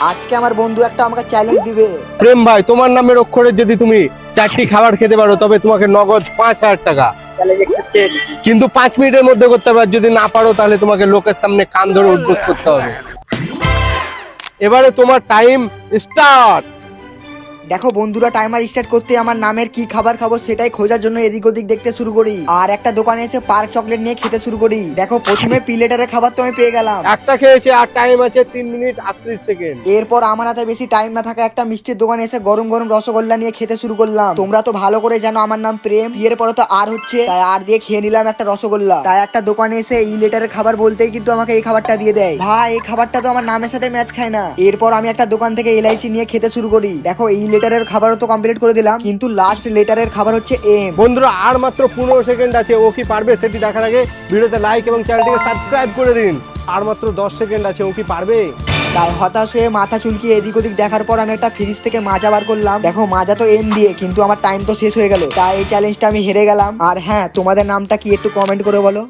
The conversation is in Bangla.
আজকে আমার বন্ধু একটা আমাকে চ্যালেঞ্জ দিবে। প্রেম ভাই, তোমার নামের অক্ষরে যদি তুমি 4টি খাবার খেতে পারো তবে তোমাকে নগদ 5,000 টাকা, চ্যালেঞ্জ অ্যাকসেপ্টেড। কিন্তু 5 মিনিটের মধ্যে করতে হবে। আর যদি না পারো তাহলে তোমাকে লোকের সামনে কান ধরে উঠবোস করতে হবে। এবারে তোমার টাইম স্টার্ট। দেখো বন্ধুরা, টাইমার স্টার্ট করতে আমার নামের কি খাবার খাবো সেটাই খোঁজার জন্য এদিক ওদিক দেখতে শুরু করি, আর একটা দোকানে এসে পার্ক চকলেট নিয়ে খেতে শুরু করি। দেখো প্রথমে প্লেটারের খাবার তো আমি পেয়ে গেলাম। একটা খেয়েছে আর টাইম আছে 3 মিনিট 38 সেকেন্ড। এরপর আমার হাতে বেশি টাইম না থাকা একটা মিষ্টির দোকানে এসে গরম গরম রসগোল্লা নিয়ে খেতে শুরু করলাম। তোমরা তো ভালো করে জানো আমার নাম প্রেম, বিয়ের পরে তো আর হচ্ছে, তাই আর দিয়ে খেয়ে নিলাম একটা রসগোল্লা। তাই একটা দোকানে এসে এই লেটারের খাবার বলতেই কিন্তু আমাকে এই খাবারটা দিয়ে দেয়। ভাই এই খাবারটা তো আমার নামের সাথে ম্যাচ খায় না। এরপর আমি একটা দোকান থেকে এলআইসি নিয়ে খেতে শুরু করি। দেখো এই লেটারের খাবারও তো কমপ্লিট করে দিলাম, কিন্তু লাস্ট লেটারের খাবার হচ্ছে এম। বন্ধুরা আর মাত্র 15 সেকেন্ড আছে। ও কি পারবে সেটি দেখার আগে ভিডিওতে লাইক এবং চ্যানেলটিকে সাবস্ক্রাইব করে দিন। আর মাত্র 10 সেকেন্ড আছে। ও কি পারবে? তাই হতাশ হয়ে মাথা চুলকিয়ে এদিক ওদিক দেখার পর আমি একটা ফ্রিজ থেকে মাজা বার করলাম। দেখো মাজা তো এম দিয়ে, কিন্তু আমার টাইম তো শেষ হয়ে গেল। তাই এই চ্যালেঞ্জটা আমি হেরে গেলাম। আর হ্যাঁ, তোমাদের নামটা কি একটু কমেন্ট করে বলো।